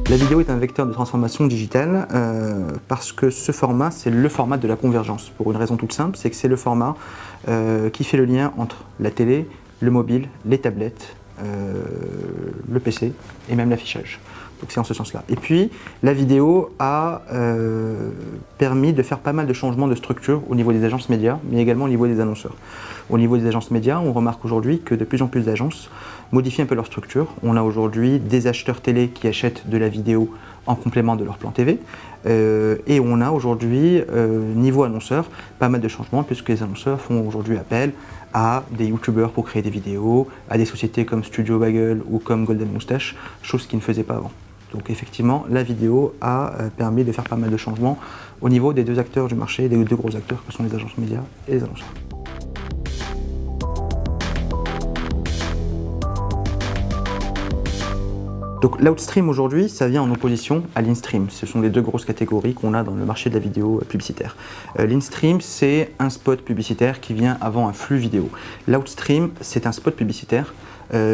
La vidéo est un vecteur de transformation digitale parce que ce format, c'est le format de la convergence. Pour une raison toute simple, c'est que c'est le format qui fait le lien entre la télé, le mobile, les tablettes, le PC et même l'affichage. Donc c'est en ce sens-là. Et puis, la vidéo a permis de faire pas mal de changements de structure au niveau des agences médias, mais également au niveau des annonceurs. Au niveau des agences médias, on remarque aujourd'hui que de plus en plus d'agences modifient un peu leur structure. On a aujourd'hui des acheteurs télé qui achètent de la vidéo en complément de leur plan TV. Et on a aujourd'hui, niveau annonceur, pas mal de changements puisque les annonceurs font aujourd'hui appel à des youtubeurs pour créer des vidéos, à des sociétés comme Studio Bagel ou comme Golden Moustache, chose qu'ils ne faisaient pas avant. Donc effectivement, la vidéo a permis de faire pas mal de changements au niveau des deux acteurs du marché, des deux gros acteurs que sont les agences médias et les annonceurs. Donc l'outstream aujourd'hui, ça vient en opposition à l'instream. Ce sont les deux grosses catégories qu'on a dans le marché de la vidéo publicitaire. L'instream, c'est un spot publicitaire qui vient avant un flux vidéo. L'outstream, c'est un spot publicitaire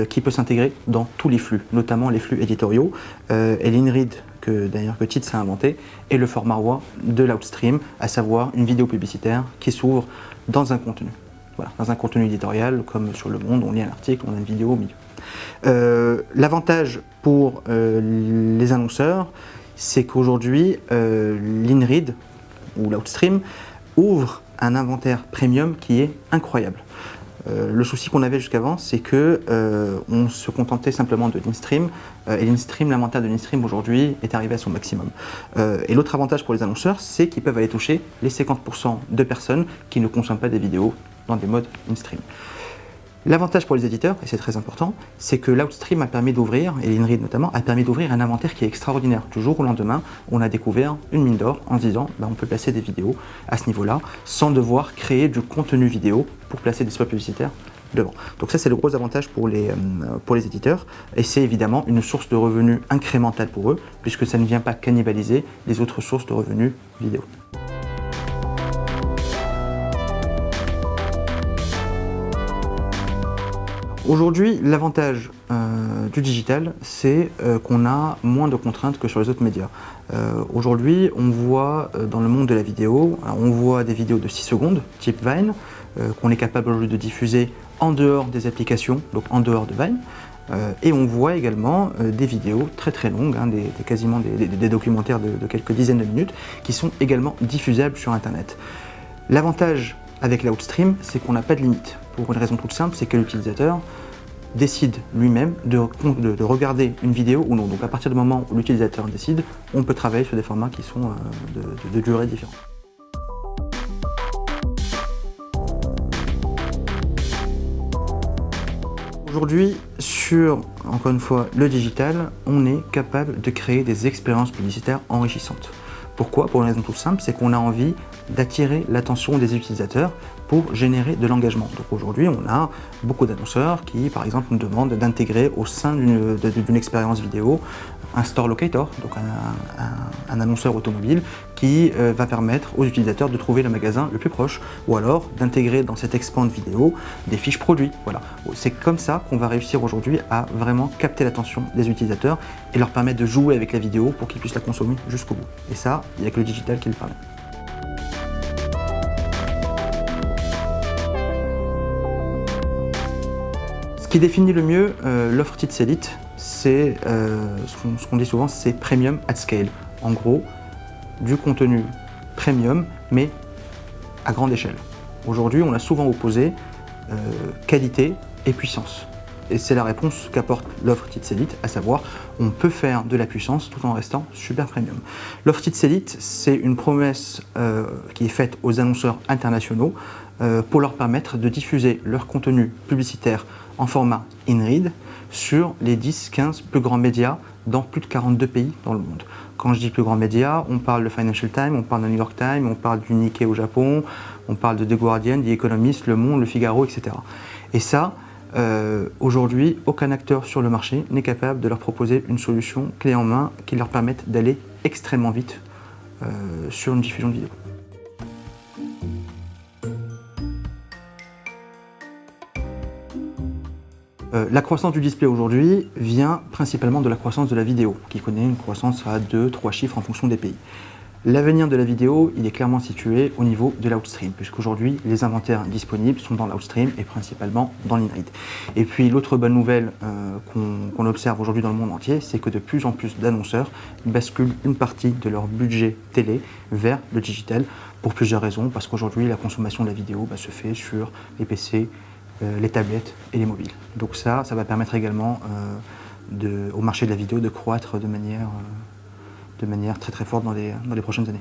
qui peut s'intégrer dans tous les flux, notamment les flux éditoriaux. Et l'InRead, que d'ailleurs Petit s'est inventé, est le format roi de l'outstream, à savoir une vidéo publicitaire qui s'ouvre dans un contenu. Voilà, dans un contenu éditorial, comme sur Le Monde, on lit un article, on a une vidéo au milieu. L'avantage pour les annonceurs, c'est qu'aujourd'hui, l'InRead ou l'outstream ouvre un inventaire premium qui est incroyable. Le souci qu'on avait jusqu'avant, c'est que on se contentait simplement de l'instream, et l'instream, l'inventaire de l'instream aujourd'hui est arrivé à son maximum. Et l'autre avantage pour les annonceurs, c'est qu'ils peuvent aller toucher les 50% de personnes qui ne consomment pas des vidéos dans des modes in-stream. L'avantage pour les éditeurs, et c'est très important, c'est que l'outstream a permis d'ouvrir, et l'InRead notamment, a permis d'ouvrir un inventaire qui est extraordinaire. Du jour au lendemain, on a découvert une mine d'or en se disant on peut placer des vidéos à ce niveau-là, sans devoir créer du contenu vidéo pour placer des spots publicitaires devant. Donc ça, c'est le gros avantage pour les éditeurs, et c'est évidemment une source de revenus incrémentale pour eux, puisque ça ne vient pas cannibaliser les autres sources de revenus vidéo. Aujourd'hui, l'avantage du digital, c'est qu'on a moins de contraintes que sur les autres médias. Aujourd'hui, on voit dans le monde de la vidéo, on voit des vidéos de 6 secondes, type Vine, qu'on est capable aujourd'hui de diffuser en dehors des applications, donc en dehors de Vine. Et on voit également des vidéos très très longues, quasiment des documentaires de quelques dizaines de minutes, qui sont également diffusables sur Internet. L'avantage avec l'outstream, c'est qu'on n'a pas de limite. Pour une raison toute simple, c'est que l'utilisateur décide lui-même de regarder une vidéo ou non. Donc à partir du moment où l'utilisateur décide, on peut travailler sur des formats qui sont de durée différente. Aujourd'hui, sur, encore une fois, le digital, on est capable de créer des expériences publicitaires enrichissantes. Pourquoi? Pour une raison toute simple, c'est qu'on a envie d'attirer l'attention des utilisateurs pour générer de l'engagement. Donc aujourd'hui, on a beaucoup d'annonceurs qui, par exemple, nous demandent d'intégrer au sein d'une expérience vidéo un store locator, donc un annonceur automobile qui va permettre aux utilisateurs de trouver le magasin le plus proche, ou alors d'intégrer dans cette expand vidéo des fiches produits. Voilà. C'est comme ça qu'on va réussir aujourd'hui à vraiment capter l'attention des utilisateurs et leur permettre de jouer avec la vidéo pour qu'ils puissent la consommer jusqu'au bout. Et ça, il n'y a que le digital qui le permet. Ce qui définit le mieux l'offre Tits Elite, c'est ce qu'on dit souvent, c'est premium at scale. En gros, du contenu premium, mais à grande échelle. Aujourd'hui, on a souvent opposé qualité et puissance. Et c'est la réponse qu'apporte l'offre Tits Elite, à savoir, on peut faire de la puissance tout en restant super premium. L'offre Tits Elite, c'est une promesse qui est faite aux annonceurs internationaux pour leur permettre de diffuser leur contenu publicitaire en format InRead sur les 10-15 plus grands médias dans plus de 42 pays dans le monde. Quand je dis plus grands médias, on parle de Financial Times, on parle de New York Times, on parle du Nikkei au Japon, on parle de The Guardian, The Economist, Le Monde, Le Figaro, etc. Et ça, aujourd'hui, aucun acteur sur le marché n'est capable de leur proposer une solution clé en main qui leur permette d'aller extrêmement vite sur une diffusion de vidéo. La croissance du display aujourd'hui vient principalement de la croissance de la vidéo, qui connaît une croissance à 2-3 chiffres en fonction des pays. L'avenir de la vidéo, il est clairement situé au niveau de l'outstream, puisqu'aujourd'hui, les inventaires disponibles sont dans l'outstream et principalement dans l'inread. Et puis, l'autre bonne nouvelle qu'on observe aujourd'hui dans le monde entier, c'est que de plus en plus d'annonceurs basculent une partie de leur budget télé vers le digital, pour plusieurs raisons, parce qu'aujourd'hui, la consommation de la vidéo se fait sur les PC, les tablettes et les mobiles. Donc ça va permettre également au marché de la vidéo de croître de manière très très forte dans les prochaines années.